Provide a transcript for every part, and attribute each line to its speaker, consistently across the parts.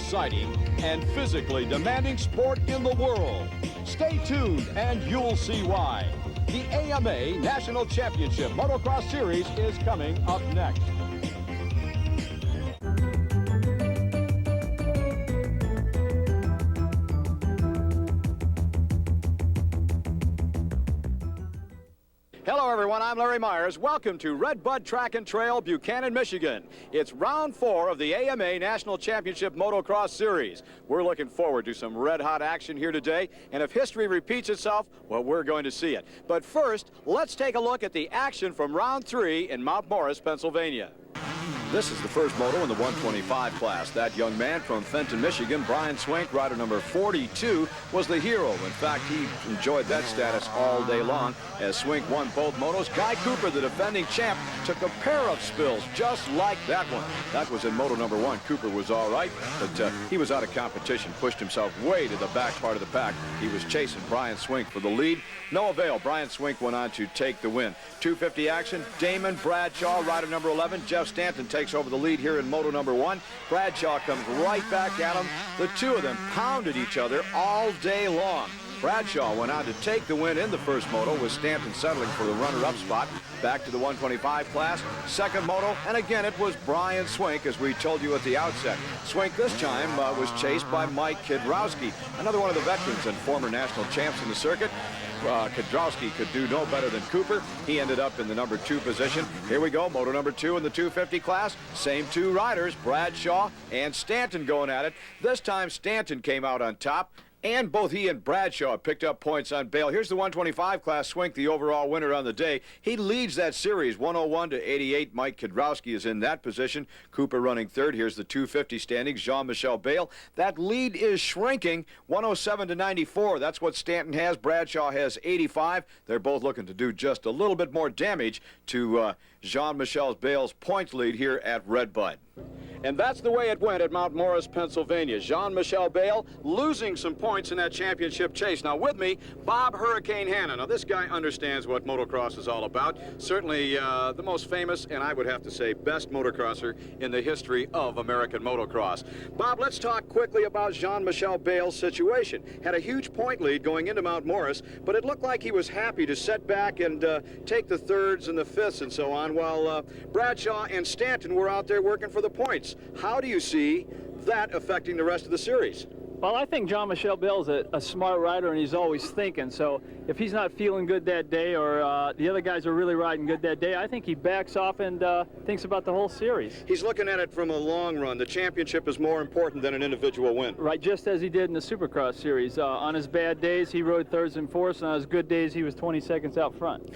Speaker 1: exciting, and physically demanding sport in the world. Stay tuned and you'll see why. The AMA National Championship Motocross Series is coming up next. Hello everyone, I'm Larry Myers. Welcome to Red Bud Track and Trail, Buchanan, Michigan. It's round 4 of the AMA National Championship Motocross Series. We're looking forward to some red-hot action here today, and if history repeats itself, well, we're going to see it. But first, let's take a look at the action from round 3 in Mount Morris, Pennsylvania. This is the first moto in the 125 class. That young man from Fenton, Michigan, Brian Swink, rider number 42, was the hero. In fact, he enjoyed that status all day long as Swink won both motos. Guy Cooper, the defending champ, took a pair of spills just like that one. That was in moto number 1. Cooper was all right, but he was out of competition, pushed himself way to the back part of the pack. He was chasing Brian Swink for the lead. No avail. Brian Swink went on to take the win. 250 action. Damon Bradshaw, rider number 11. Jeff Stanton takes over the lead here in moto number 1. Bradshaw comes right back at him. The two of them pounded each other all day long. Bradshaw went on to take the win in the first moto, with Stanton settling for the runner-up spot. Back to the 125 class, second moto, and again it was Brian Swink, as we told you at the outset. Swink this time was chased by Mike Kidrowski, another one of the veterans and former national champs in the circuit. Kidrowski could do no better than Cooper. He ended up in the number 2 position. Here we go, moto number 2 in the 250 class. Same two riders, Bradshaw and Stanton going at it. This time Stanton came out on top, and both he and Bradshaw picked up points on bail. Here's the 125 class. Swink, the overall winner on the day. He leads that series 101 to 88. Mike Kidrowski is in that position. Cooper running third. Here's the 250 standings. Jean-Michel Bayle. That lead is shrinking, 107 to 94. That's what Stanton has. Bradshaw has 85. They're both looking to do just a little bit more damage to Jean-Michel Bayle's points lead here at Red Bud. And that's the way it went at Mount Morris, Pennsylvania. Jean-Michel Bayle losing some points in that championship chase. Now with me, Bob Hurricane Hanna. Now this guy understands what motocross is all about. Certainly the most famous, and I would have to say best motocrosser in the history of American motocross. Bob, let's talk quickly about Jean-Michel Bayle's situation. Had a huge point lead going into Mount Morris, but it looked like he was happy to set back and take the thirds and the fifths and so on, while Bradshaw and Stanton were out there working for the points. How do you see that affecting the rest of the series?
Speaker 2: Well, I think Jean-Michel Bayle's a smart rider, and he's always thinking. So if he's not feeling good that day, or the other guys are really riding good that day, I think he backs off and thinks about the whole series.
Speaker 1: He's looking at it from a long run. The championship is more important than an individual win.
Speaker 2: Right, just as he did in the Supercross series. On his bad days, he rode thirds and fourths, and on his good days, he was 20 seconds out front.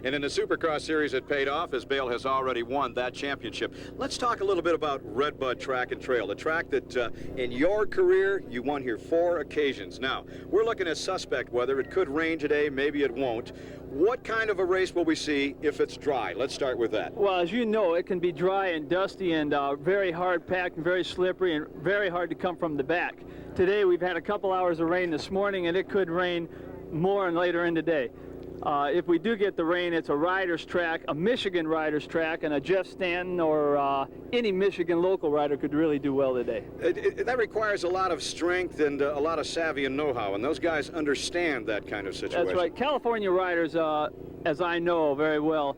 Speaker 1: And in the Supercross series, it paid off, as Bayle has already won that championship. Let's talk a little bit about Red Bud Track and Trail, the track that in your career, you won here 4 occasions. Now, we're looking at suspect weather. It could rain today, maybe it won't. What kind of a race will we see if it's dry? Let's start with that.
Speaker 2: Well, as you know, it can be dry and dusty and very hard packed and very slippery and very hard to come from the back. Today, we've had a couple hours of rain this morning, and it could rain more and later in the day. If we do get the rain, it's a rider's track, a Michigan rider's track, and a Jeff Stanton or any Michigan local rider could really do well today.
Speaker 1: That requires a lot of strength and a lot of savvy and know-how, and those guys understand that kind of situation.
Speaker 2: That's right. California riders, as I know very well,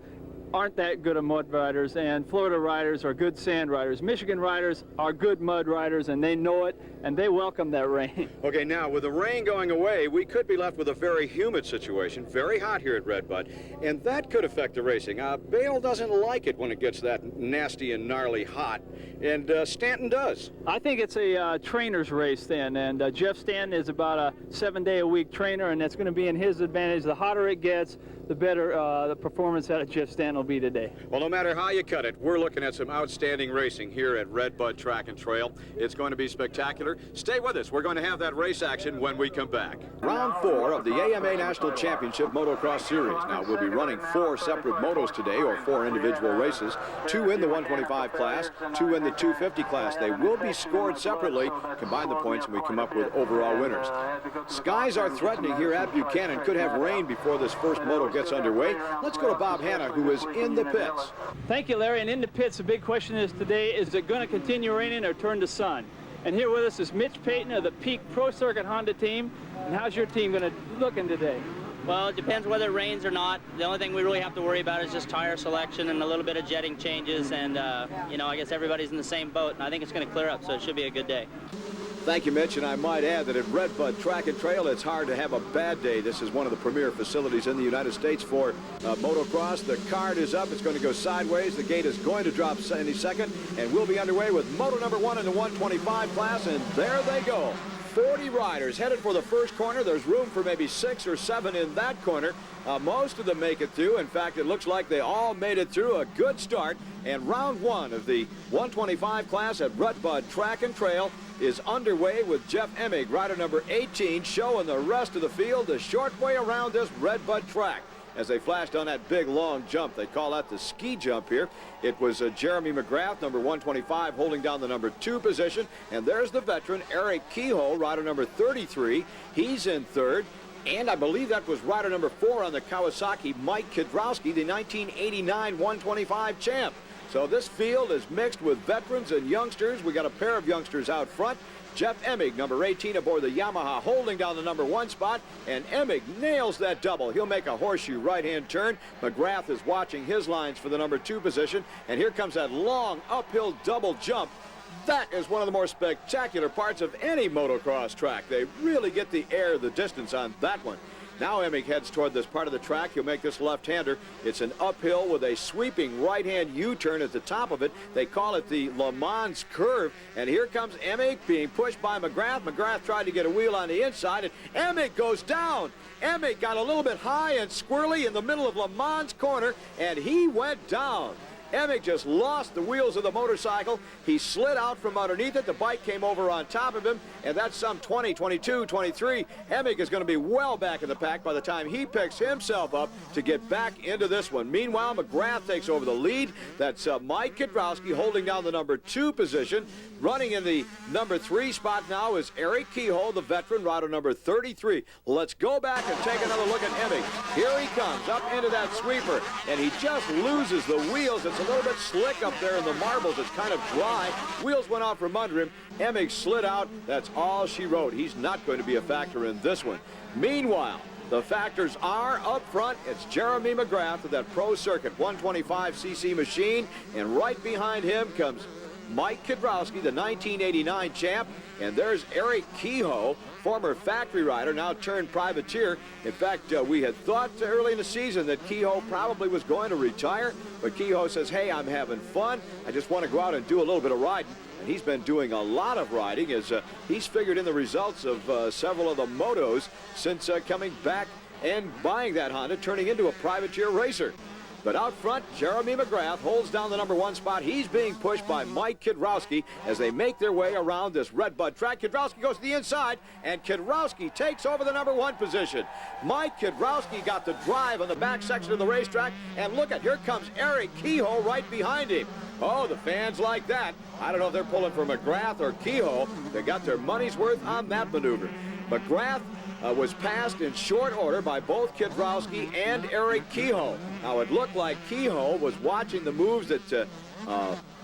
Speaker 2: aren't that good of mud riders, and Florida riders are good sand riders. Michigan riders are good mud riders, and they know it, and they welcome that rain.
Speaker 1: Okay, now with the rain going away, we could be left with a very humid situation, very hot here at Red Bud, and that could affect the racing. Bayle doesn't like it when it gets that nasty and gnarly hot, and Stanton does.
Speaker 2: I think it's a trainer's race then, and Jeff Stanton is about a 7-day-a-week trainer, and that's going to be in his advantage. The hotter it gets, the better the performance out of Jeff Stanton will be today.
Speaker 1: Well, no matter how you cut it, we're looking at some outstanding racing here at Red Bud Track and Trail. It's going to be spectacular. Stay with us. We're going to have that race action when we come back. Round 4 of the AMA National Championship Motocross Series. Now, we'll be running 4 separate motos today, or 4 individual races. 2 in the 125 class, 2 in the 250 class. They will be scored separately. Combine the points and we come up with overall winners. Skies are threatening here at Buchanan. Could have rain before this first moto gets underway. Let's go to Bob Hanna, who is in the pits.
Speaker 2: Thank you, Larry. And in the pits, the big question is today, is it going to continue raining or turn to sun? And here with us is Mitch Payton of the Peak Pro Circuit Honda team. And how's your team going to looking today?
Speaker 3: Well, it depends whether it rains or not. The only thing we really have to worry about is just tire selection and a little bit of jetting changes. And, you know, I guess everybody's in the same boat. And I think it's going to clear up, so it should be a good day.
Speaker 1: Thank you, Mitch, and I might add that at Red Bud Track and Trail, it's hard to have a bad day. This is one of the premier facilities in the United States for motocross. The card is up. It's going to go sideways. The gate is going to drop any second, and we'll be underway with moto number 1 in the 125 class, and there they go. 40 riders headed for the first corner. There's room for maybe 6 or 7 in that corner. Most of them make it through. In fact, it looks like they all made it through. A good start. And round 1 of the 125 class at Red Bud Track and Trail is underway with Jeff Emig, rider number 18, showing the rest of the field the short way around this Red Bud track. As they flashed on that big long jump, they call that the ski jump here. It was Jeremy McGrath, number 125, holding down the number 2 position. And there's the veteran, Eric Kehoe, rider number 33. He's in third. And I believe that was rider number 4 on the Kawasaki, Mike Kiedrowski, the 1989 125 champ. So this field is mixed with veterans and youngsters. We got a pair of youngsters out front. Jeff Emig, number 18, aboard the Yamaha, holding down the number 1 spot, and Emig nails that double. He'll make a horseshoe right-hand turn. McGrath is watching his lines for the number 2 position, and here comes that long uphill double jump. That is one of the more spectacular parts of any motocross track. They really get the air, the distance on that one. Now Emig heads toward this part of the track. He'll make this left-hander. It's an uphill with a sweeping right-hand U-turn at the top of it. They call it the Le Mans curve. And here comes Emig being pushed by McGrath. McGrath tried to get a wheel on the inside, and Emig goes down. Emig got a little bit high and squirrely in the middle of Le Mans corner, and he went down. Emig just lost the wheels of the motorcycle. He slid out from underneath it. The bike came over on top of him, and that's some 20, 22, 23. Emig is going to be well back in the pack by the time he picks himself up to get back into this one. Meanwhile, McGrath takes over the lead. That's Mike Kiedrowski holding down the number 2 position. Running in the number 3 spot now is Eric Kehoe, the veteran, rider number 33. Let's go back and take another look at Emig. Here he comes up into that sweeper, and he just loses the wheels. It's a little bit slick up there in the marbles. It's kind of dry. Wheels went off from under him. Emig slid out. That's all she wrote. He's not going to be a factor in this one. Meanwhile, the factors are up front. It's Jeremy McGrath of that Pro Circuit 125cc machine, and right behind him comes Mike Kiedrowski, the 1989 champ, and there's Eric Kehoe, former factory rider, now turned privateer. In fact, we had thought early in the season that Kehoe probably was going to retire, but Kehoe says, hey, I'm having fun. I just want to go out and do a little bit of riding. And he's been doing a lot of riding as he's figured in the results of several of the motos since coming back and buying that Honda, turning into a privateer racer. But out front, Jeremy McGrath holds down the number 1 spot. He's being pushed by Mike Kiedrowski as they make their way around this Red Bud track. Kiedrowski goes to the inside, and Kiedrowski takes over the number 1 position. Mike Kiedrowski got the drive on the back section of the racetrack, and look at, here comes Eric Kehoe right behind him. Oh, the fans like that. I don't know if they're pulling for McGrath or Kehoe. They got their money's worth on that maneuver. McGrath was passed in short order by both Kiedrowski and Eric Kehoe. Now, it looked like Kehoe was watching the moves that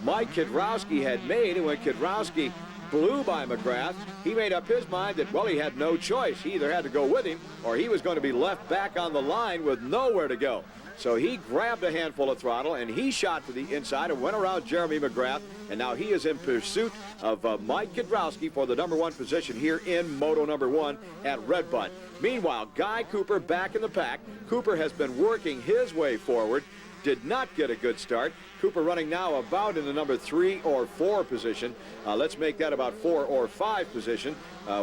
Speaker 1: Mike Kiedrowski had made, and when Kiedrowski blew by McGrath, he made up his mind that, well, he had no choice. He either had to go with him, or he was going to be left back on the line with nowhere to go. So he grabbed a handful of throttle, and he shot to the inside and went around Jeremy McGrath, and now he is in pursuit of Mike Kiedrowski for the number 1 position here in Moto number 1 at Red Bud. Meanwhile, Guy Cooper back in the pack. Cooper has been working his way forward. Did not get a good start. Cooper running now about in the number 3 or 4 position. Let's make that about 4 or 5 position.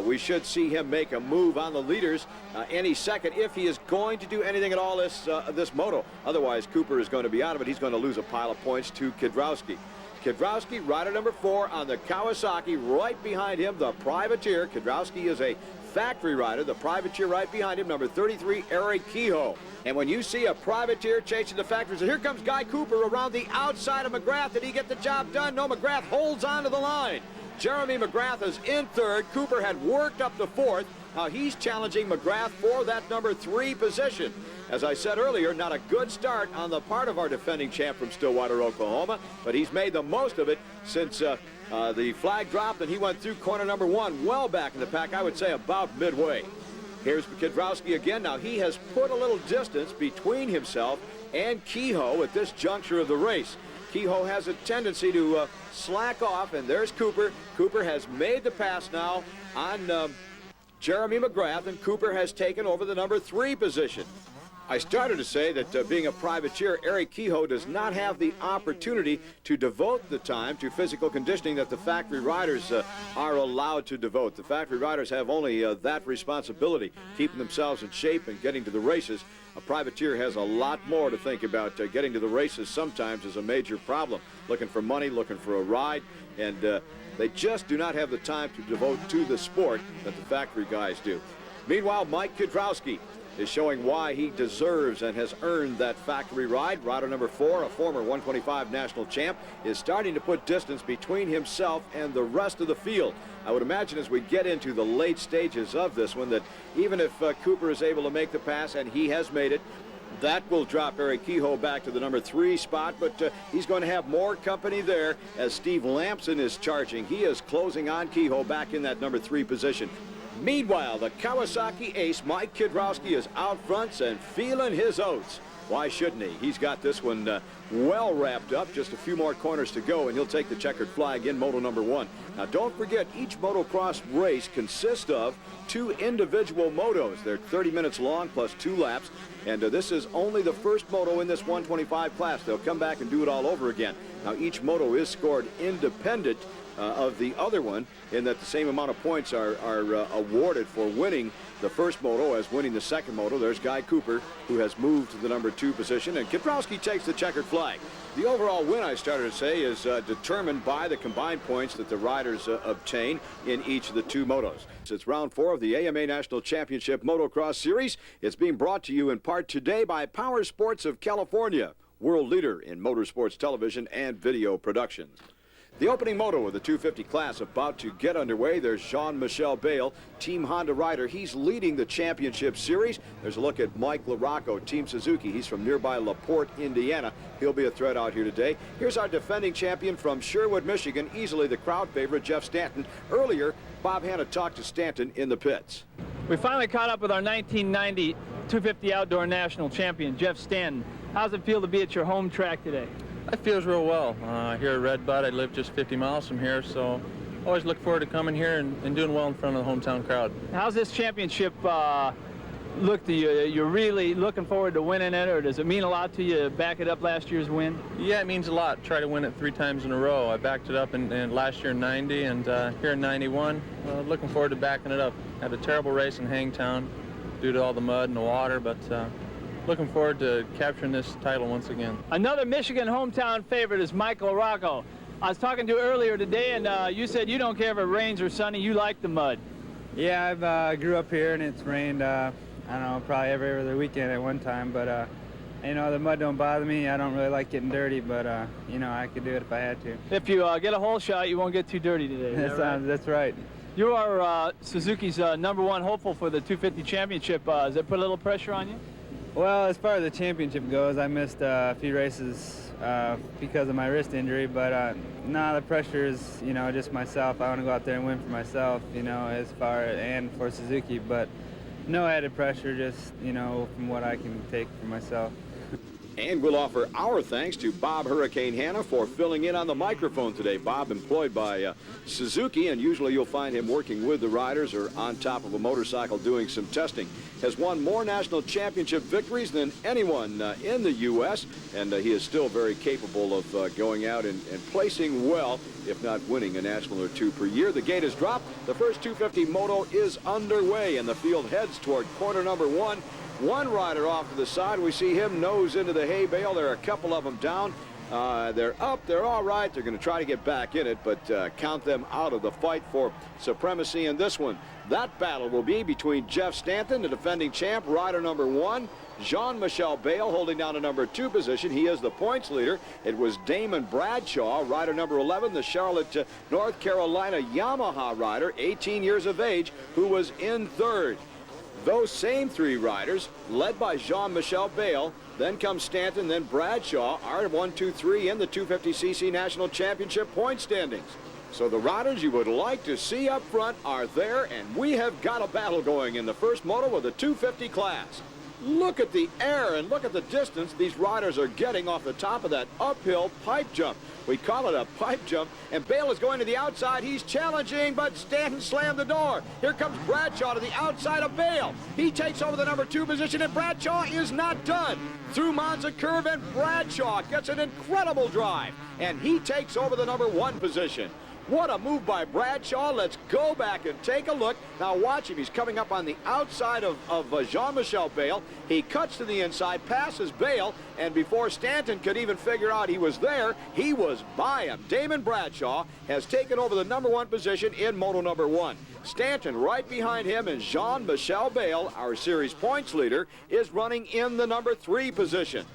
Speaker 1: We should see him make a move on the leaders any second if he is going to do anything at all this moto. Otherwise, Cooper is going to be out of it. He's going to lose a pile of points to Kiedrowski. Kiedrowski, rider number 4 on the Kawasaki. Right behind him, the privateer. Kiedrowski is a factory rider. The privateer right behind him, number 33, Eric Kehoe. And when you see a privateer chasing the factories, here comes Guy Cooper around the outside of McGrath. Did he get the job done? No, McGrath holds on to the line. Jeremy McGrath is in third. Cooper had worked up to 4th. Now he's challenging McGrath for that number 3 position. As I said earlier, not a good start on the part of our defending champ from Stillwater, Oklahoma, but he's made the most of it since The flag dropped, and he went through corner number 1, well back in the pack, I would say about midway. Here's Kidrowski again. Now, he has put a little distance between himself and Kehoe at this juncture of the race. Kehoe has a tendency to slack off, and there's Cooper. Cooper has made the pass now on Jeremy McGrath, and Cooper has taken over the number 3 position. I started to say that being a privateer, Eric Kehoe does not have the opportunity to devote the time to physical conditioning that the factory riders are allowed to devote. The factory riders have only that responsibility, keeping themselves in shape and getting to the races. A privateer has a lot more to think about. Getting to the races sometimes is a major problem. Looking for money, looking for a ride, and they just do not have the time to devote to the sport that the factory guys do. Meanwhile, Mike Kidrowski is showing why he deserves and has earned that factory ride. Rider number 4, a former 125 national champ, is starting to put distance between himself and the rest of the field. I would imagine as we get into the late stages of this one that even if Cooper is able to make the pass, and he has made it, that will drop Eric Kehoe back to the number 3 spot, but he's going to have more company there as Steve Lamson is charging. He is closing on Kehoe back in that number 3 position. Meanwhile, the Kawasaki ace, Mike Kidrowski, is out front and feeling his oats. Why shouldn't he? He's got this one well wrapped up. Just a few more corners to go, and he'll take the checkered flag in moto number 1. Now, don't forget, each motocross race consists of 2 individual motos. They're 30 minutes long plus 2 laps, and this is only the first moto in this 125 class. They'll come back and do it all over again. Now, each moto is scored independent of the other one, in that the same amount of points are awarded for winning the first moto as winning the second moto. There's Guy Cooper, who has moved to the number 2 position, and Kidrowski takes the checkered flag. The overall win, I started to say, is determined by the combined points that the riders obtain in each of the 2 motos. It's round 4 of the AMA National Championship Motocross Series. It's being brought to you in part today by Power Sports of California, world leader in motorsports television and video production. The opening moto of the 250 class about to get underway. There's Jean-Michel Bale, Team Honda rider. He's leading the championship series. There's a look at Mike LaRocco, Team Suzuki. He's from nearby LaPorte, Indiana. He'll be a threat out here today. Here's our defending champion from Sherwood, Michigan, easily the crowd favorite, Jeff Stanton. Earlier, Bob Hanna talked to Stanton in the pits.
Speaker 2: We finally caught up with our 1990 250 Outdoor National champion, Jeff Stanton. How's it feel to be at your home track today?
Speaker 4: It feels real well. Here at Red Bud, I live just 50 miles from here, so always look forward to coming here and doing well in front of the hometown crowd.
Speaker 2: How's this championship look to you? You're really looking forward to winning it, or does it mean a lot to you to back it up last year's win?
Speaker 4: Yeah, it means a lot. Try to win it 3 times in a row. I backed it up in last year in 90 and here in 91. Looking forward to backing it up. Had a terrible race in Hangtown due to all the mud and the water, but looking forward to capturing this title once again.
Speaker 2: Another Michigan hometown favorite is Mike LaRocco. I was talking to you earlier today, and you said you don't care if it rains or sunny. You like the mud.
Speaker 5: Yeah, I grew up here, and it's rained, I don't know, probably every other weekend at one time. But, you know, the mud don't bother me. I don't really like getting dirty, but, you know, I could do it if I had to.
Speaker 2: If you get a hole shot, you won't get too dirty today.
Speaker 5: That's right.
Speaker 2: You are Suzuki's #1 hopeful for the 250 championship. Does it put a little pressure on you?
Speaker 5: Well, as far as the championship goes, I missed a few races because of my wrist injury, but the pressure is, you know, just myself. I want to go out there and win for myself, you know, and for Suzuki, but no added pressure, just, you know, from what I can take for myself.
Speaker 1: And we'll offer our thanks to Bob Hurricane Hanna for filling in on the microphone today. Bob, employed by Suzuki, and usually you'll find him working with the riders or on top of a motorcycle doing some testing. Has won more national championship victories than anyone in the U.S., and he is still very capable of going out and placing well, if not winning a national or 2 per year. The gate is dropped. The first 250 moto is underway, and the field heads toward corner number 1. One rider off to the side. We see him nose into the hay bale. There are a couple of them down. They're up. They're all right. They're going to try to get back in it, but count them out of the fight for supremacy in this one. That battle will be between Jeff Stanton, the defending champ, rider number 1, Jean-Michel Bale holding down a number 2 position. He is the points leader. It was Damon Bradshaw, rider number 11, the Charlotte, North Carolina Yamaha rider, 18 years of age, who was in 3rd. Those same 3 riders, led by Jean-Michel Bale, then comes Stanton, then Bradshaw, are 1, 2, 3 in the 250cc National Championship point standings. So the riders you would like to see up front are there, and we have got a battle going in the first moto of the 250 class. Look at the air and look at the distance these riders are getting off the top of that uphill pipe jump. We call it a pipe jump, and Bale is going to the outside. He's challenging, but Stanton slammed the door. Here comes Bradshaw to the outside of Bale. He takes over the number 2 position, and Bradshaw is not done. Through Monza curve, and Bradshaw gets an incredible drive, and he takes over the number 1 position. What a move by Bradshaw. Let's go back and take a look. Now watch him. He's coming up on the outside of Jean-Michel Bale. He cuts to the inside, passes Bale, and before Stanton could even figure out he was there, he was by him. Damon Bradshaw has taken over the number 1 position in moto number 1. Stanton right behind him, and Jean-Michel Bale, our series points leader, is running in the number 3 position.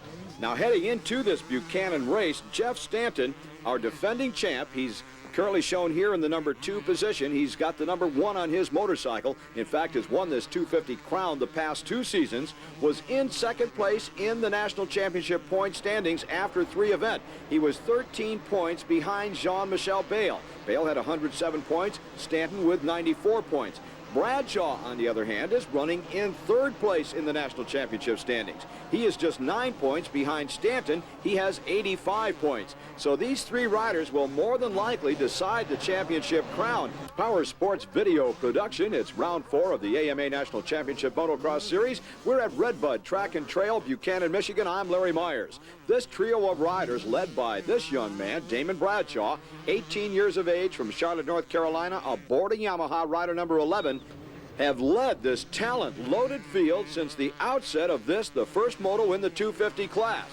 Speaker 1: Now heading into this Buchanan race, Jeff Stanton, our defending champ, he's currently shown here in the number 2 position. He's got the number 1 on his motorcycle. In fact, has won this 250 crown the past 2 seasons. Was in 2nd place in the national championship point standings after 3 events. He was 13 points behind Jean-Michel Bale. Bale had 107 points, Stanton with 94 points. Bradshaw, on the other hand, is running in 3rd place in the national championship standings. He is just 9 points behind Stanton. He has 85 points. So these 3 riders will more than likely decide the championship crown. Power Sports Video Production. It's round 4 of the AMA National Championship Motocross Series. We're at Redbud Track and Trail, Buchanan, Michigan. I'm Larry Myers. This trio of riders led by this young man, Damon Bradshaw, 18 years of age from Charlotte, North Carolina, a boarding Yamaha rider number 11, have led this talent-loaded field since the outset of this, the first moto in the 250 class.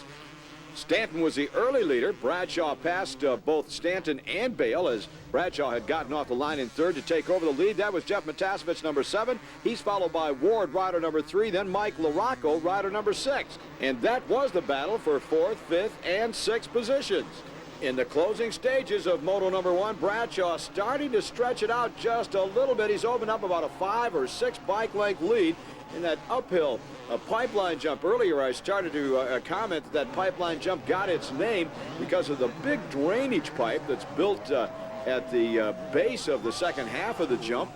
Speaker 1: Stanton was the early leader. Bradshaw passed both Stanton and Bale as Bradshaw had gotten off the line in 3rd to take over the lead. That was Jeff Matasevich, number 7. He's followed by Ward, rider number 3, then Mike LaRocco, rider number 6. And that was the battle for 4th, 5th, and 6th positions. In the closing stages of moto number 1, Bradshaw starting to stretch it out just a little bit. He's opened up about a 5 or 6 bike length lead in that uphill pipeline jump. Earlier I started to comment that pipeline jump got its name because of the big drainage pipe that's built at the base of the second half of the jump,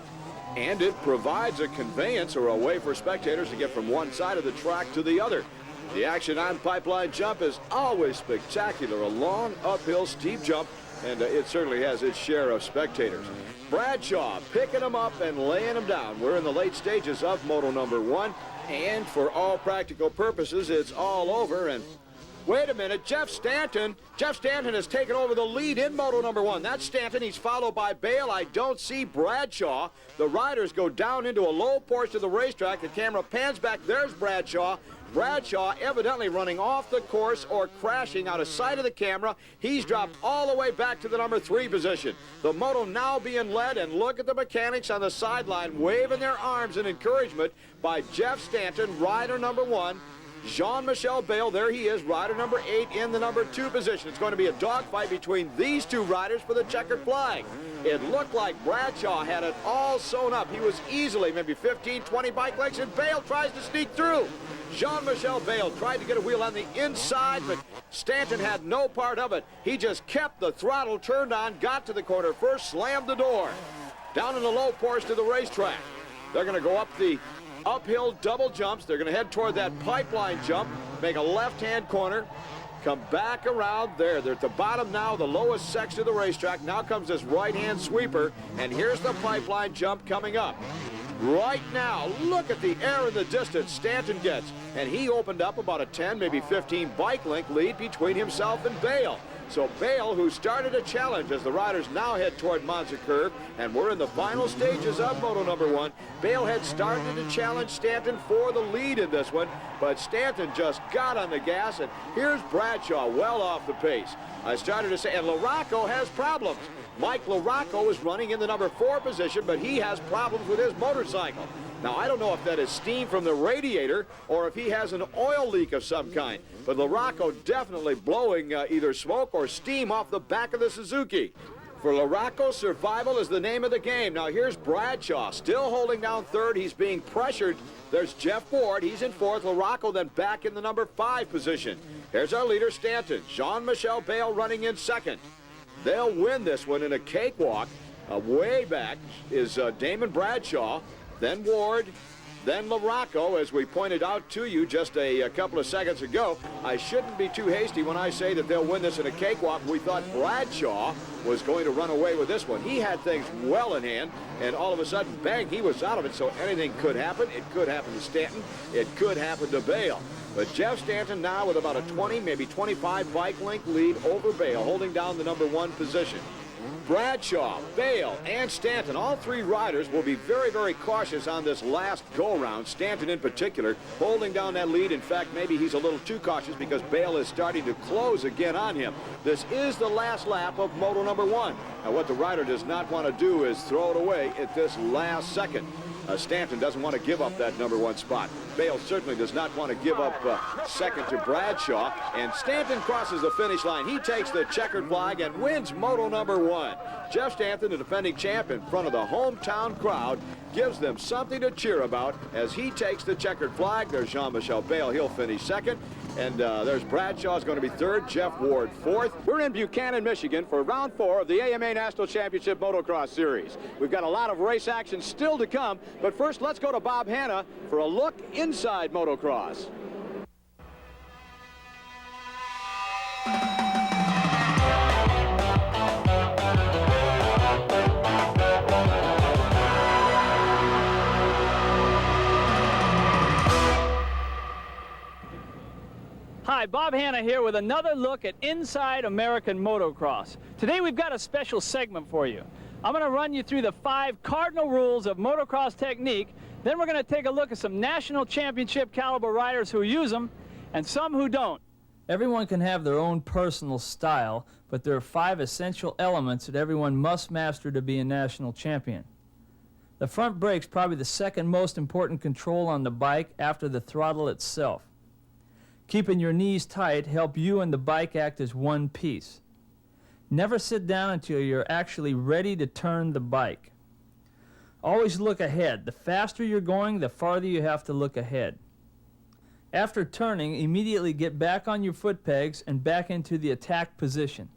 Speaker 1: and it provides a conveyance or a way for spectators to get from one side of the track to the other. The action on pipeline jump is always spectacular, a long uphill steep jump, and it certainly has its share of spectators. Bradshaw picking him up and laying him down. We're in the late stages of moto number 1, and for all practical purposes, it's all over. And wait a minute, Jeff Stanton has taken over the lead in moto number 1. That's Stanton. He's followed by Bale. I don't see Bradshaw. The riders go down into a low portion of the racetrack. The camera pans back. There's Bradshaw. Bradshaw evidently running off the course or crashing out of sight of the camera. He's dropped all the way back to the number 3 position. The moto now being led, and look at the mechanics on the sideline waving their arms in encouragement by Jeff Stanton, rider number 1. Jean-Michel Bale, there he is, rider number 8 in the number 2 position. It's going to be a dogfight between these 2 riders for the checkered flag. It looked like Bradshaw had it all sewn up. He was easily maybe 15, 20 bike lengths, and Bale tries to sneak through. Jean-Michel Bale tried to get a wheel on the inside, but Stanton had no part of it. He just kept the throttle turned on, got to the corner first, slammed the door. Down in the low portion of the racetrack. They're going to go up the uphill double jumps. They're going to head toward that pipeline jump, make a left-hand corner, come back around there. They're at the bottom now, the lowest section of the racetrack. Now comes this right-hand sweeper, and here's the pipeline jump coming up. Right now, look at the air in the distance Stanton gets, and he opened up about a 10, maybe 15 bike length lead between himself and Bale. So Bale, who started a challenge as the riders now head toward Monza Curve, and we're in the final stages of moto number 1. Bale had started to challenge Stanton for the lead in this one, but Stanton just got on the gas, and here's Bradshaw well off the pace. I started to say, and LaRocco has problems. Mike LaRocco is running in the number 4 position, but he has problems with his motorcycle. Now, I don't know if that is steam from the radiator or if he has an oil leak of some kind, but LaRocco definitely blowing either smoke or steam off the back of the Suzuki. For LaRocco, survival is the name of the game. Now, here's Bradshaw still holding down 3rd. He's being pressured. There's Jeff Ward. He's in 4th. LaRocco then back in the number 5 position. Here's our leader, Stanton. Jean-Michel Bale running in 2nd. They'll win this one in a cakewalk. Way back is Damon Bradshaw, then Ward, then LaRocco, as we pointed out to you just a couple of seconds ago. I shouldn't be too hasty when I say that they'll win this in a cakewalk. We thought Bradshaw was going to run away with this one. He had things well in hand, and all of a sudden, bang, he was out of it, so anything could happen. It could happen to Stanton. It could happen to Bale. But Jeff Stanton now with about a 20, maybe 25 bike length lead over Bale, holding down the #1 position. Bradshaw, Bale, and Stanton, all three riders will be very, very cautious on this last go-around. Stanton in particular holding down that lead. In fact, maybe he's a little too cautious because Bale is starting to close again on him. This is the last lap of Moto #1. Now, what the rider does not want to do is throw it away at this last second. Stanton doesn't want to give up that #1 spot. Bale certainly does not want to give up second to Bradshaw. And Stanton crosses the finish line. He takes the checkered flag and wins Moto #1. Jeff Stanton, the defending champ, in front of the hometown crowd, gives them something to cheer about as he takes the checkered flag. There's Jean-Michel Bale. He'll finish second. And there's Bradshaw's going to be third. Jeff Ward fourth. We're in Buchanan, Michigan for round 4 of the AMA National Championship Motocross Series. We've got a lot of race action still to come. But first, let's go to Bob Hanna for a look inside motocross.
Speaker 2: Hi, Bob Hanna here with another look at Inside American Motocross. Today we've got a special segment for you. I'm going to run you through the 5 cardinal rules of motocross technique. Then we're going to take a look at some national championship caliber riders who use them and some who don't. Everyone can have their own personal style, but there are 5 essential elements that everyone must master to be a national champion. The front brake's probably the second most important control on the bike after the throttle itself. Keeping your knees tight help you and the bike act as one piece. Never sit down until you're actually ready to turn the bike. Always look ahead. The faster you're going, the farther you have to look ahead. After turning, immediately get back on your foot pegs and back into the attack position.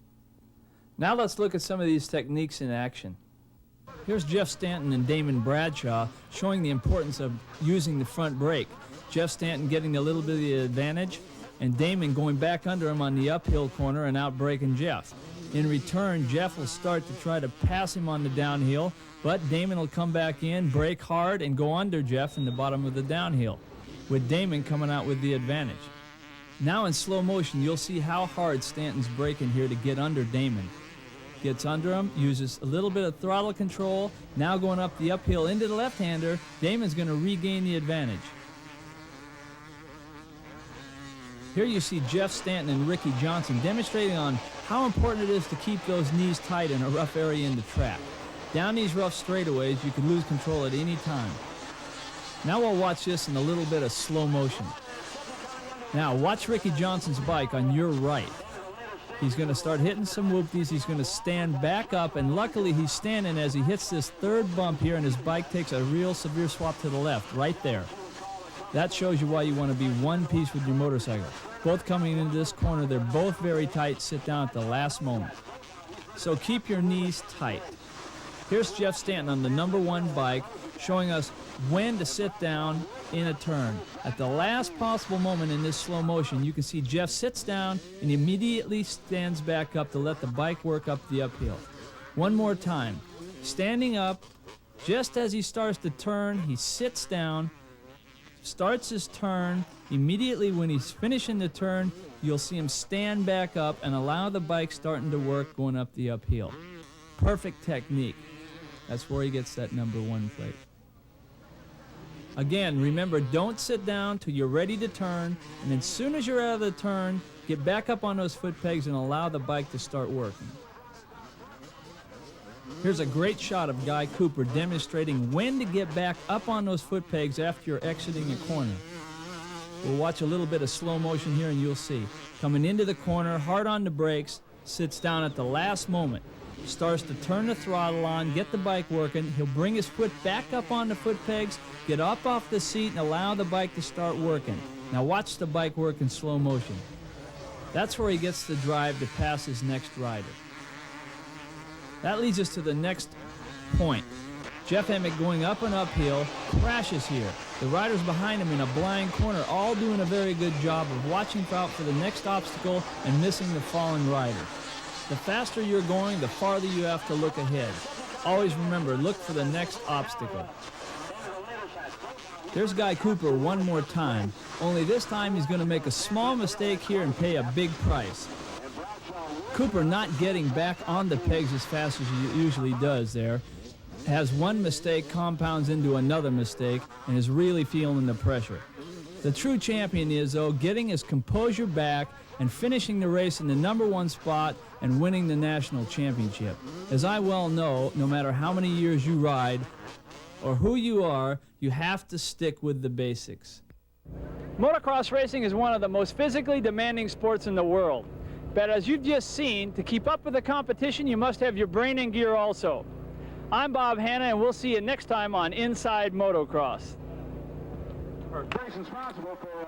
Speaker 2: Now let's look at some of these techniques in action. Here's Jeff Stanton and Damon Bradshaw showing the importance of using the front brake. Jeff Stanton getting a little bit of the advantage, and Damon going back under him on the uphill corner and out-braking Jeff. In return, Jeff will start to try to pass him on the downhill, but Damon will come back in, brake hard, and go under Jeff in the bottom of the downhill, with Damon coming out with the advantage. Now in slow motion, you'll see how hard Stanton's braking here to get under Damon. Gets under him, uses a little bit of throttle control, now going up the uphill into the left-hander. Damon's going to regain the advantage. Here you see Jeff Stanton and Ricky Johnson demonstrating on how important it is to keep those knees tight in a rough area in the track. Down these rough straightaways, you can lose control at any time. Now we'll watch this in a little bit of slow motion. Now watch Ricky Johnson's bike on your right. He's going to start hitting some whoopties. He's going to stand back up, and luckily he's standing as he hits this third bump here, and his bike takes a real severe swap to the left, right there. That shows you why you want to be one piece with your motorcycle. Both coming into this corner, they're both very tight. Sit down at the last moment. So keep your knees tight. Here's Jeff Stanton on the #1 bike showing us when to sit down in a turn. At the last possible moment in this slow motion, you can see Jeff sits down and immediately stands back up to let the bike work up the uphill. One more time. Standing up, just as he starts to turn, he sits down, starts his turn. Immediately when he's finishing the turn, you'll see him stand back up and allow the bike starting to work going up the uphill. Perfect technique. That's where he gets that #1 plate. Again, remember, don't sit down till you're ready to turn, and as soon as you're out of the turn, get back up on those foot pegs and allow the bike to start working. Here's a great shot of Guy Cooper demonstrating when to get back up on those foot pegs after you're exiting a corner. We'll watch a little bit of slow motion here and you'll see. Coming into the corner, hard on the brakes, sits down at the last moment, starts to turn the throttle on, get the bike working. He'll bring his foot back up on the foot pegs, get up off the seat, and allow the bike to start working. Now watch the bike work in slow motion. That's where he gets the drive to pass his next rider.
Speaker 6: That leads us to the next point. Jeff Emick going up and uphill, crashes here. The riders behind him in a blind corner, all doing a very good job of watching out for the next obstacle and missing the fallen rider. The faster you're going, the farther you have to look ahead. Always remember, look for the next obstacle. There's Guy Cooper one more time, only this time he's going to make a small mistake here and pay a big price. Cooper not getting back on the pegs as fast as he usually does there. Has one mistake, compounds into another mistake, and is really feeling the pressure. The true champion is, though, getting his composure back and finishing the race in the #1 spot and winning the national championship. As I well know, no matter how many years you ride or who you are, you have to stick with the basics.
Speaker 2: Motocross racing is one of the most physically demanding sports in the world. But as you've just seen, to keep up with the competition, you must have your brain in gear also. I'm Bob Hanna, and we'll see you next time on Inside Motocross.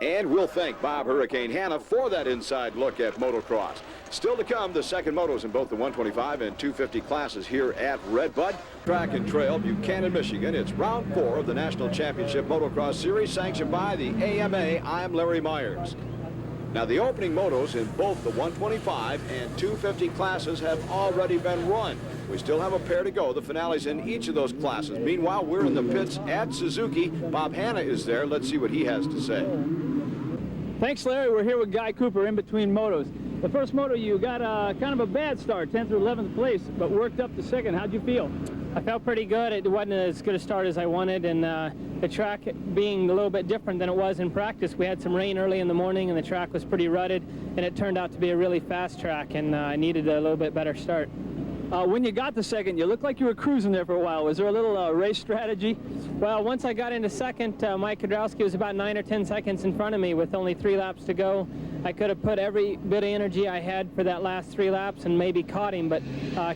Speaker 1: And we'll thank Bob Hurricane Hanna for that inside look at motocross. Still to come, the second motos in both the 125 and 250 classes here at Redbud Track and Trail, Buchanan, Michigan. It's round 4 of the National Championship Motocross Series, sanctioned by the AMA. I'm Larry Myers. Now, the opening motos in both the 125 and 250 classes have already been run. We still have a pair to go, the finales in each of those classes. Meanwhile, we're in the pits at Suzuki. Bob Hanna is there. Let's see what he has to say.
Speaker 2: Thanks, Larry. We're here with Guy Cooper in between motos. The first moto, you got kind of a bad start, 10th or 11th place, but worked up to second. How'd you feel?
Speaker 7: I felt pretty good. It wasn't as good a start as I wanted, and the track being a little bit different than it was in practice. We had some rain early in the morning, and the track was pretty rutted, and it turned out to be a really fast track, and I needed a little bit better start.
Speaker 2: When you got to second, you looked like you were cruising there for a while. Was there a little race strategy?
Speaker 7: Well, once I got into second, Mike Kudrowski was about 9 or 10 seconds in front of me with only 3 laps to go. I could have put every bit of energy I had for that last 3 laps and maybe caught him, but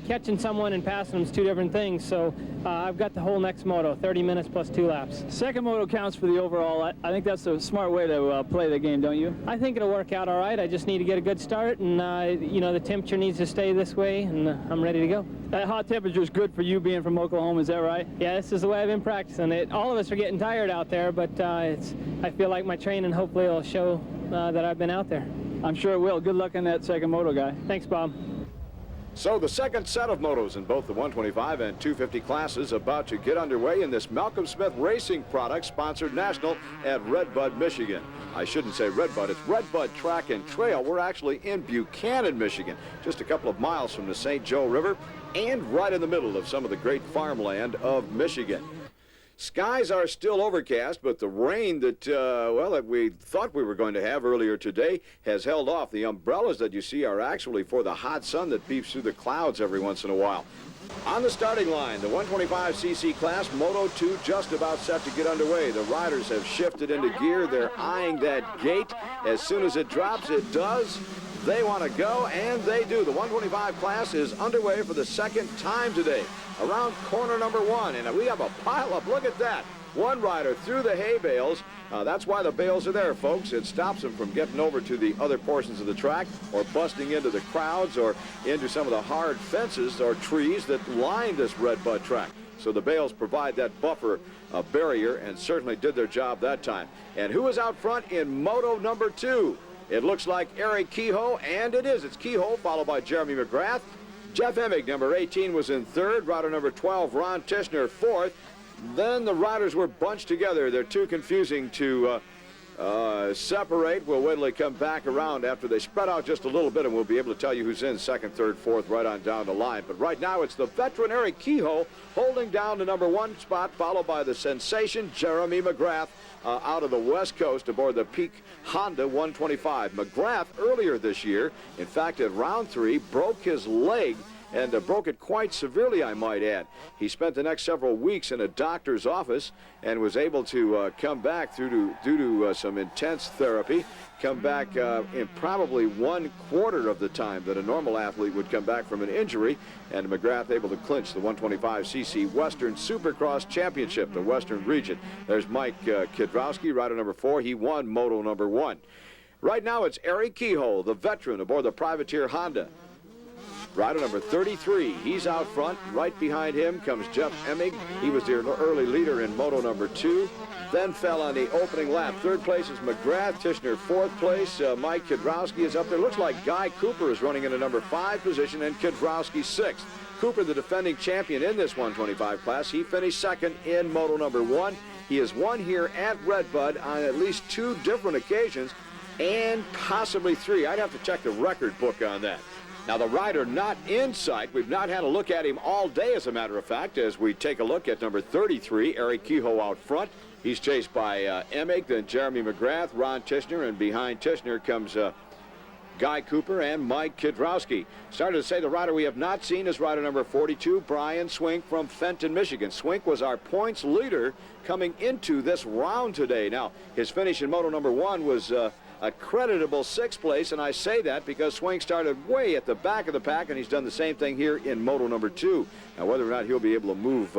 Speaker 7: catching someone and passing him is 2 different things. So I've got the whole next moto, 30 minutes plus 2 laps.
Speaker 2: Second moto counts for the overall. I think that's a smart way to play the game, don't you?
Speaker 7: I think it'll work out all right. I just need to get a good start, and you know, the temperature needs to stay this way, and I'm ready to go.
Speaker 2: That hot temperature is good for you being from Oklahoma, is that right?
Speaker 7: Yeah, this is the way I've been practicing it. All of us are getting tired out there, but I feel like my training hopefully will show that I've been out there.
Speaker 2: I'm sure it will. Good luck in that second moto, Guy.
Speaker 7: Thanks, Bob.
Speaker 1: So the second set of motos in both the 125 and 250 classes about to get underway in this Malcolm Smith Racing Products sponsored national at Redbud, Michigan. I shouldn't say Redbud, it's Redbud Track and Trail. We're actually in Buchanan, Michigan, just a couple of miles from the St. Joe River and right in the middle of some of the great farmland of Michigan. Skies are still overcast, but the rain that, that we thought we were going to have earlier today has held off. The umbrellas that you see are actually for the hot sun that peeps through the clouds every once in a while. On the starting line, the 125cc class, Moto 2 just about set to get underway. The riders have shifted into gear. They're eyeing that gate. As soon as it drops, it does. They want to go, and they do. The 125 class is underway for the second time today. Around corner number 1, and we have a pileup. Look at that. One rider through the hay bales. That's why the bales are there, folks. It stops them from getting over to the other portions of the track or busting into the crowds or into some of the hard fences or trees that line this Redbud track. So the bales provide that buffer barrier and certainly did their job that time. And who is out front in Moto number 2? It looks like Eric Kehoe, and it is. It's Kehoe, followed by Jeremy McGrath. Jeff Emig, number 18, was in third. Rider number 12, Ron Tishner, fourth. Then the riders were bunched together. They're too confusing to separate. We'll wait till they come back around after they spread out just a little bit, and we'll be able to tell you who's in second, third, fourth, right on down the line. But right now, it's the veteran Eric Kehoe holding down the number 1 spot, followed by the sensation Jeremy McGrath out of the West Coast aboard the Peak Honda 125. McGrath earlier this year, in fact, at round 3, broke his leg and broke it quite severely, I might add. He spent the next several weeks in a doctor's office and was able to come back due to some intense therapy, come back in probably 1/4 of the time that a normal athlete would come back from an injury, and McGrath able to clinch the 125cc Western Supercross Championship, the Western region. There's Mike Kudrowski, rider number 4. He won Moto number 1. Right now it's Eric Kehoe, the veteran aboard the Privateer Honda. Rider number 33, he's out front. Right behind him comes Jeff Emig. He was the early leader in moto number 2. Then fell on the opening lap. Third place is McGrath. Tishner, fourth place. Mike Kiedrowski is up there. Looks like Guy Cooper is running in a number 5 position, and Kiedrowski 6th. Cooper, the defending champion in this 125 class, he finished second in moto number 1. He has won here at Redbud on at least 2 different occasions, and possibly 3. I'd have to check the record book on that. Now, the rider not in sight. We've not had a look at him all day, as a matter of fact, as we take a look at number 33, Eric Kehoe out front. He's chased by Emig, then Jeremy McGrath, Ron Tishner, and behind Tishner comes Guy Cooper and Mike Kiedrowski. Started to say the rider we have not seen is rider number 42, Brian Swink from Fenton, Michigan. Swink was our points leader coming into this round today. Now, his finish in moto number 1 was a creditable 6th place, and I say that because Swink started way at the back of the pack, and he's done the same thing here in moto number 2. Now, whether or not he'll be able to move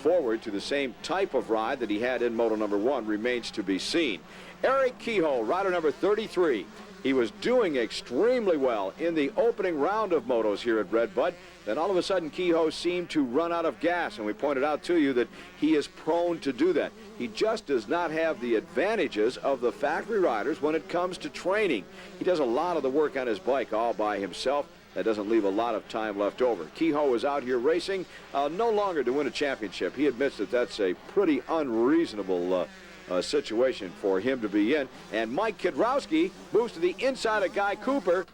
Speaker 1: forward to the same type of ride that he had in moto number 1 remains to be seen. Eric Kehoe, rider number 33. He was doing extremely well in the opening round of motos here at Redbud. Then all of a sudden, Kehoe seemed to run out of gas, and we pointed out to you that he is prone to do that. He just does not have the advantages of the factory riders when it comes to training. He does a lot of the work on his bike all by himself. That doesn't leave a lot of time left over. Kehoe is out here racing no longer to win a championship. He admits that that's a pretty unreasonable situation for him to be in. And Mike Kiedrowski moves to the inside of Guy Cooper.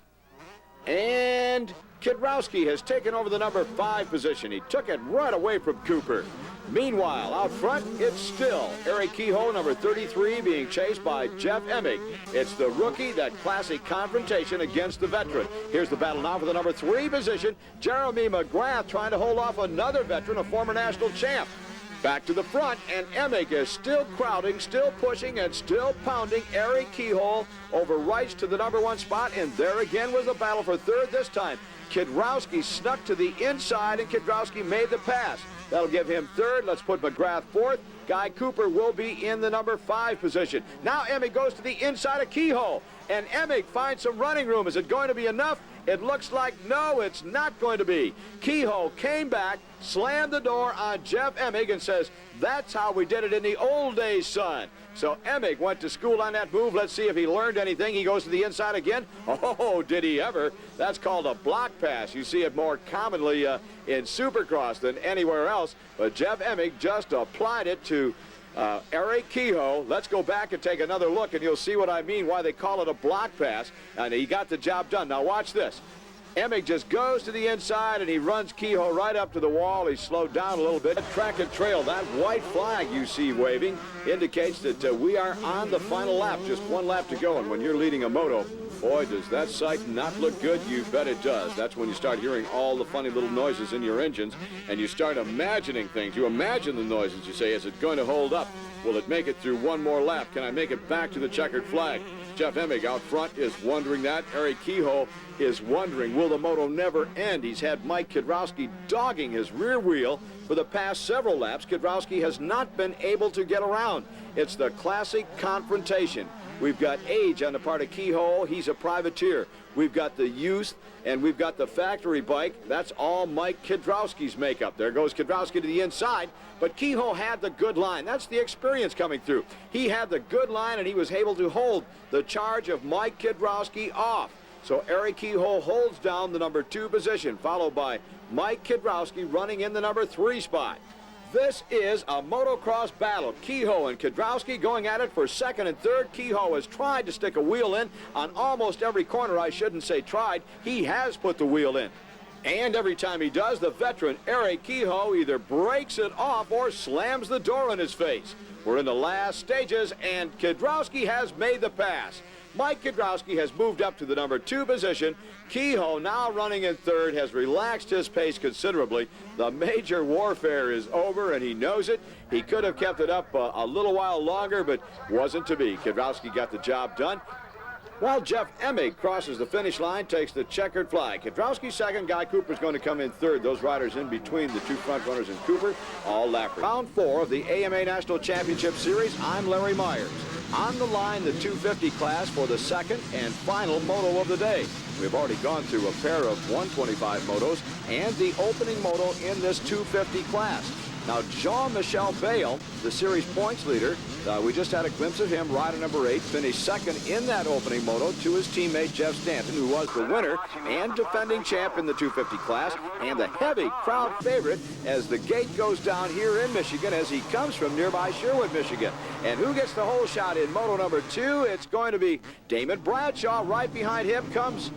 Speaker 1: And Kiedrowski has taken over the number 5 position. He took it right away from Cooper. Meanwhile, out front, it's still Eric Kehoe, number 33, being chased by Jeff Emig. It's the rookie, that classic confrontation against the veteran. Here's the battle now for the number 3 position. Jeremy McGrath trying to hold off another veteran, a former national champ. Back to the front, and Emig is still crowding, still pushing, and still pounding Eric Kehoe over rights to the number 1 spot, and there again was the battle for 3rd this time. Kiedrowski snuck to the inside, and Kiedrowski made the pass. That'll give him 3rd. Let's put McGrath 4th. Guy Cooper will be in the number 5 position. Now Emig goes to the inside of Kehoe, and Emig finds some running room. Is it going to be enough? It looks like no, it's not going to be. Kehoe came back, slammed the door on Jeff Emig, and says, that's how we did it in the old days, son. So Emig went to school on that move. Let's see if he learned anything. He goes to the inside again. Oh, did he ever? That's called a block pass. You see it more commonly in Supercross than anywhere else. But Jeff Emig just applied it to Eric Kehoe. Let's go back and take another look, and you'll see what I mean, why they call it a block pass. And he got the job done. Now watch this. Emig just goes to the inside, and he runs Kehoe right up to the wall. He's slowed down a little bit. Track and trail, that white flag you see waving indicates that we are on the final lap. Just 1 lap to go, and when you're leading a moto, boy, does that sight not look good. You bet it does. That's when you start hearing all the funny little noises in your engines, and you start imagining things. You imagine the noises. You say, is it going to hold up? Will it make it through 1 more lap? Can I make it back to the checkered flag? Jeff Emig out front is wondering that. Eric Kehoe is wondering, will the moto never end? He's had Mike Kiedrowski dogging his rear wheel for the past several laps. Kiedrowski has not been able to get around. It's the classic confrontation. We've got age on the part of Kehoe. He's a privateer. We've got the youth, and we've got the factory bike. That's all Mike Kiedrowski's makeup. There goes Kiedrowski to the inside, but Kehoe had the good line. That's the experience coming through. He had the good line, and he was able to hold the charge of Mike Kiedrowski off. So Eric Kehoe holds down the number 2 position, followed by Mike Kiedrowski running in the number 3 spot. This is a motocross battle. Kehoe and Kiedrowski going at it for 2nd and 3rd. Kehoe has tried to stick a wheel in on almost every corner. I shouldn't say tried. He has put the wheel in. And every time he does, the veteran Eric Kehoe either breaks it off or slams the door in his face. We're in the last stages, and Kiedrowski has made the pass. Mike Kiedrowski has moved up to the number 2 position. Kehoe, now running in 3rd, has relaxed his pace considerably. The major warfare is over, and he knows it. He could have kept it up a little while longer, but wasn't to be. Kiedrowski got the job done. While Jeff Emig crosses the finish line, takes the checkered flag. Kiedrowski 2nd, Guy Cooper's going to come in 3rd. Those riders in between the 2 front runners and Cooper, all lappers. Round 4 of the AMA National Championship Series. I'm Larry Myers. On the line, the 250 class for the second and final moto of the day. We've already gone through a pair of 125 motos and the opening moto in this 250 class. Now, Jean-Michel Bayle, the series points leader, we just had a glimpse of him, rider number 8, finished second in that opening moto to his teammate Jeff Stanton, who was the winner and defending champ in the 250 class, and the heavy crowd favorite as the gate goes down here in Michigan as he comes from nearby Sherwood, Michigan. And who gets the whole shot in moto number 2? It's going to be Damon Bradshaw. Right behind him comes,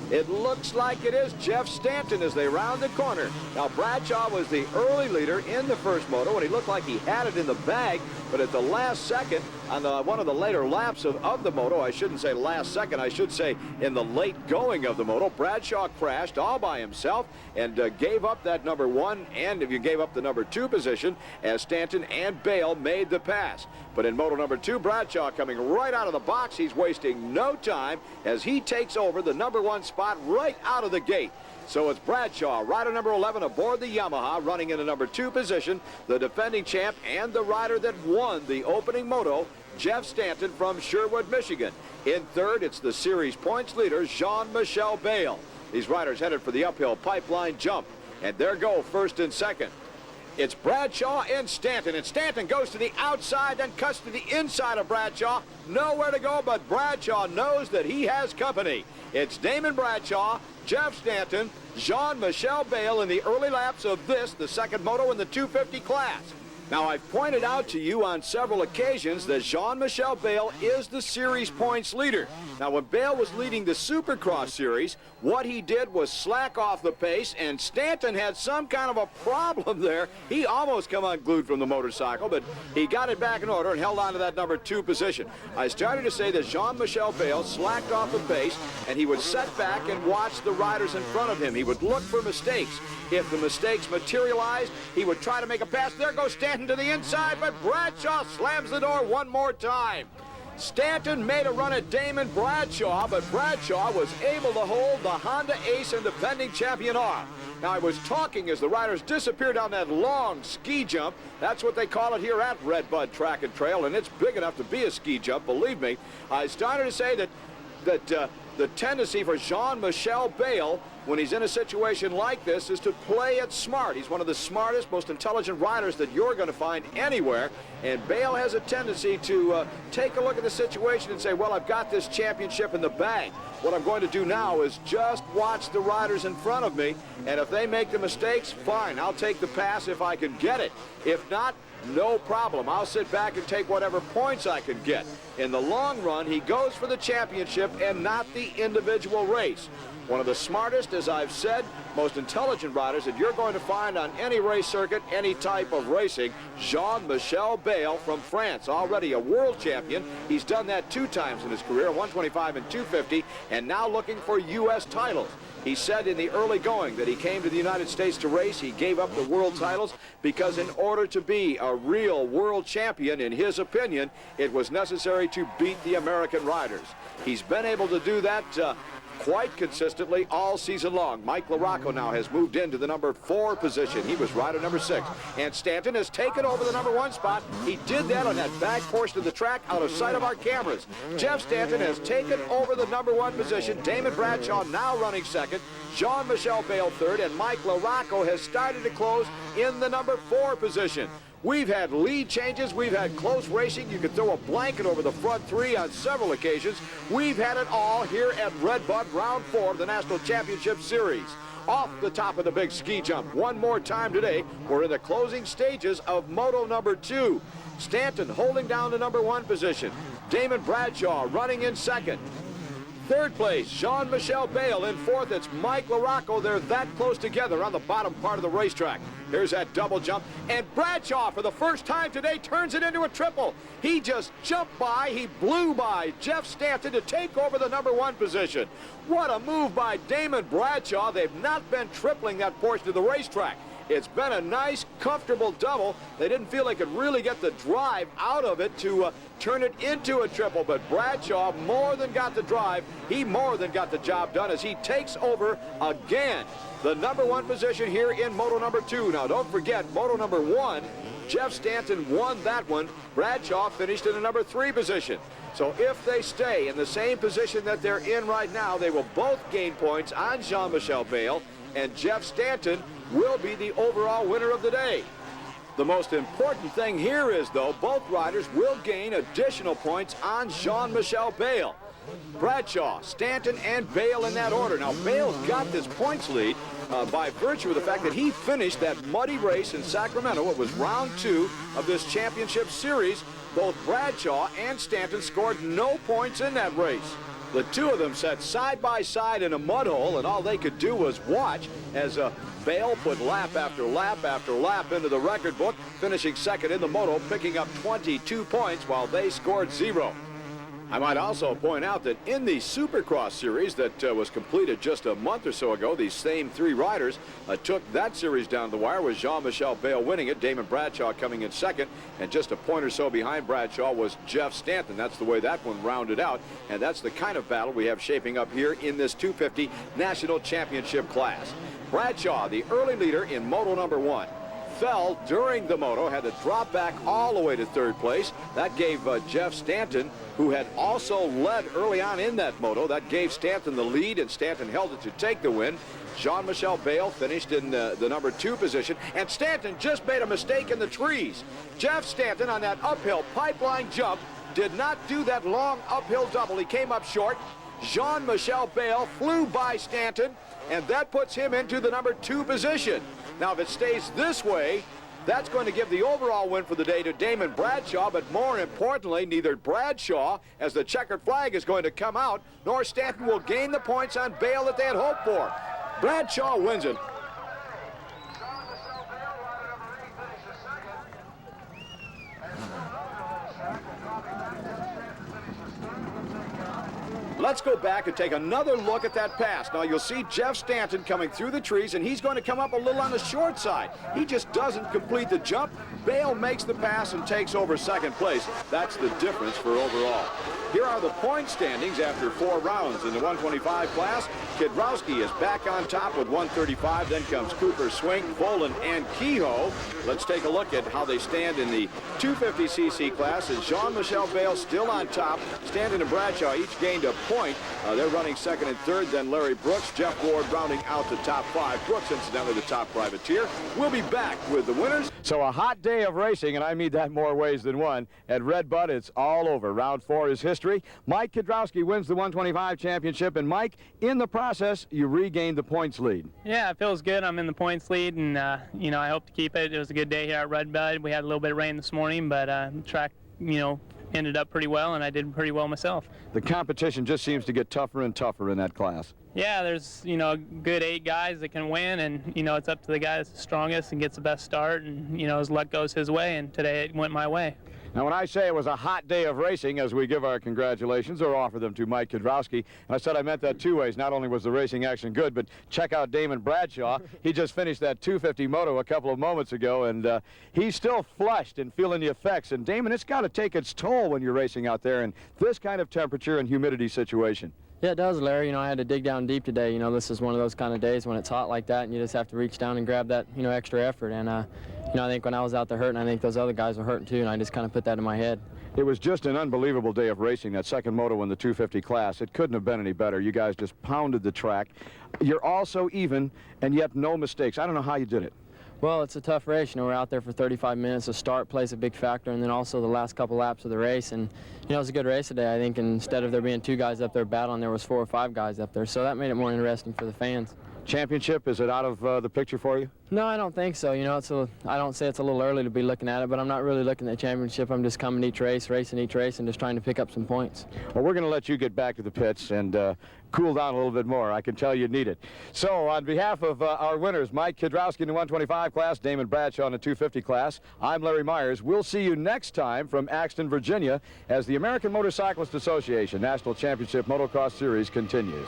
Speaker 1: it looks like it is Jeff Stanton as they round the corner. Now, Bradshaw was the early leader in the first moto, and he looked like he had it in the bag, but at the last second, on one of the later laps of the moto, I shouldn't say last second, I should say in the late going of the moto, Bradshaw crashed all by himself and gave up that number 1, and if you gave up the number 2 position, as Stanton and Bayle made the pass. But in moto number 2, Bradshaw coming right out of the box. He's wasting no time as he takes over the number 1 spot right out of the gate. So it's Bradshaw, rider number 11 aboard the Yamaha, running in the number 2 position, the defending champ and the rider that won the opening moto, Jeff Stanton from Sherwood, Michigan. In third, it's the series points leader, Jean-Michel Bayle. These riders headed for the uphill pipeline jump. And there go first and second. It's Bradshaw and Stanton goes to the outside, then cuts to the inside of Bradshaw. Nowhere to go, but Bradshaw knows that he has company. It's Damon Bradshaw, Jeff Stanton, Jean-Michel Bayle in the early laps of this, the second moto in the 250 class. Now, I've pointed out to you on several occasions that Jean-Michel Bayle is the series points leader. Now, when Bayle was leading the Supercross series, what he did was slack off the pace, and Stanton had some kind of a problem there. He almost come unglued from the motorcycle, but he got it back in order and held on to that number 2 position. I started to say that Jean-Michel Bayle slacked off the pace, and he would set back and watch the riders in front of him. He would look for mistakes. If the mistakes materialized, he would try to make a pass. There goes Stanton to the inside, but Bradshaw slams the door one more time. Stanton made a run at Damon Bradshaw, but Bradshaw was able to hold the Honda ace and defending champion off. Now, I was talking as the riders disappeared down that long ski jump. That's what they call it here at Red Bud Track and Trail, and it's big enough to be a ski jump, believe me. I started to say that the tendency for Jean-Michel Bayle when he's in a situation like this is to play it smart. He's one of the smartest, most intelligent riders that you're going to find anywhere. And Bayle has a tendency to take a look at the situation and say, well, I've got this championship in the bag. What I'm going to do now is just watch the riders in front of me. And if they make the mistakes, fine, I'll take the pass if I can get it. If not, no problem. I'll sit back and take whatever points I can get. In the long run, he goes for the championship and not the individual race. One of the smartest, as I've said, most intelligent riders that you're going to find on any race circuit, any type of racing, Jean-Michel Bayle from France, already a world champion. He's done that 2 times in his career, 125 and 250, and now looking for U.S. titles. He said in the early going that he came to the United States to race. He gave up the world titles because in order to be a real world champion, in his opinion, it was necessary to beat the American riders. He's been able to do that quite consistently all season long. Mike LaRocco now has moved into the number 4 position. He was rider number 6. And Stanton has taken over the number 1 spot. He did that on that back portion of the track out of sight of our cameras. Jeff Stanton has taken over the number 1 position. Damon Bradshaw now running second. Jean-Michel Bayle third. And Mike LaRocco has started to close in the number 4 position. We've had lead changes. We've had close racing. You could throw a blanket over the front 3 on several occasions. We've had it all here at Red Bud, round 4 of the National Championship Series. Off the top of the big ski jump. One more time today. We're in the closing stages of moto number 2. Stanton holding down the number 1 position. Damon Bradshaw running in second. Third place, Jean-Michel Bayle. In fourth, it's Mike LaRocco. They're that close together on the bottom part of the racetrack. Here's that double jump. And Bradshaw, for the first time today, turns it into a triple. He just jumped by. He blew by Jeff Stanton to take over the number 1 position. What a move by Damon Bradshaw. They've not been tripling that portion of the racetrack. It's been a nice, comfortable double. They didn't feel they could really get the drive out of it to turn it into a triple, but Bradshaw more than got the drive. He more than got the job done as he takes over again the number 1 position here in moto number 2. Now, don't forget, moto number 1, Jeff Stanton won that one, Bradshaw finished in the number 3 position. So if they stay in the same position that they're in right now, they will both gain points on Jean-Michel Bayle, and Jeff Stanton will be the overall winner of the day. The most important thing here is, though, both riders will gain additional points on Jean-Michel Bayle. Bradshaw, Stanton, and Bayle in that order. Now, Bayle's got this points lead by virtue of the fact that he finished that muddy race in Sacramento. It was round 2 of this championship series. Both Bradshaw and Stanton scored no points in that race. The two of them sat side by side in a mud hole, and all they could do was watch as Bayle put lap after lap after lap into the record book, finishing second in the moto, picking up 22 points while they scored 0. I might also point out that in the Supercross series that was completed just a month or so ago, these same 3 riders took that series down the wire with Jean-Michel Bayle winning it, Damon Bradshaw coming in second, and just a point or so behind Bradshaw was Jeff Stanton. That's the way that one rounded out, and that's the kind of battle we have shaping up here in this 250 National Championship class. Bradshaw, the early leader in moto number 1. Fell during the moto, had to drop back all the way to 3rd place. That gave Jeff Stanton, who had also led early on in that moto, that gave Stanton the lead, and Stanton held it to take the win. Jean-Michel Bayle finished in the number 2 position, and Stanton just made a mistake in the trees. Jeff Stanton on that uphill pipeline jump did not do that long uphill double. He came up short. Jean-Michel Bayle flew by Stanton, and that puts him into the number 2 position. Now, if it stays this way, that's going to give the overall win for the day to Damon Bradshaw, but more importantly, neither Bradshaw, as the checkered flag is going to come out, nor Stanton will gain the points on Bayle that they had hoped for. Bradshaw wins it. Let's go back and take another look at that pass. Now, you'll see Jeff Stanton coming through the trees, and he's going to come up a little on the short side. He just doesn't complete the jump. Bayle makes the pass and takes over 2nd place. That's the difference for overall. Here are the point standings after 4 rounds. In the 125 class, Kidrowski is back on top with 135. Then comes Cooper, Swink, Bolin, and Kehoe. Let's take a look at how they stand in the 250cc class. As Jean-Michel Bayle still on top. Stanton and Bradshaw each gained a point. They're running 2nd and 3rd. Then Larry Brooks, Jeff Ward rounding out the top 5. Brooks, incidentally, the top privateer. We'll be back with the winners. So a hot day of racing, and I mean that more ways than one. At Red Bud, it's all over. Round 4 is history. Mike Kidrowski wins the 125 championship, and Mike, in the process, you regained the points lead.
Speaker 7: Yeah, it feels good. I'm in the points lead, and you know, I hope to keep it. It was a good day here at Red Bud. We had a little bit of rain this morning, but the track, you know, ended up pretty well, and I did pretty well myself. The competition just seems to get tougher and tougher in that class. Yeah, there's, you know, a good 8 guys that can win, and, you know, it's up to the guy that's the strongest and gets the best start, and, you know, his luck goes his way, and today it went my way. Now, when I say it was a hot day of racing, as we give our congratulations or offer them to Mike Kidrowski, and I said I meant that 2 ways. Not only was the racing action good, but check out Damon Bradshaw. He just finished that 250 moto a couple of moments ago, and he's still flushed and feeling the effects. And Damon, it's got to take its toll when you're racing out there in this kind of temperature and humidity situation.
Speaker 8: Yeah, it does, Larry. You know, I had to dig down deep today. You know, this is one of those kind of days when it's hot like that, and you just have to reach down and grab that, you know, extra effort. And, you know, I think when I was out there hurting, I think those other guys were hurting too, and I just kind of put that in my head.
Speaker 1: It was just an unbelievable day of racing, that second moto in the 250 class. It couldn't have been any better. You guys just pounded the track. You're all so even, and yet no mistakes. I don't know how you did it.
Speaker 8: Well, it's a tough race. You know, we're out there for 35 minutes. The start plays a big factor, and then also the last couple laps of the race. And, you know, it was a good race today. I think instead of there being 2 guys up there battling, there was 4 or 5 guys up there. So that made it more interesting for the fans.
Speaker 1: Championship, is it out of the picture for you?
Speaker 8: No, I don't think so. You know, I don't say it's a little early to be looking at it, but I'm not really looking at the championship. I'm just coming each race, racing each race, and just trying to pick up some points.
Speaker 1: Well, we're going to let you get back to the pits and cool down a little bit more. I can tell you need it. So, on behalf of our winners, Mike Kidrowski in the 125 class, Damon Bradshaw in the 250 class, I'm Larry Myers. We'll see you next time from Axton, Virginia, as the American Motorcyclist Association National Championship Motocross Series continues.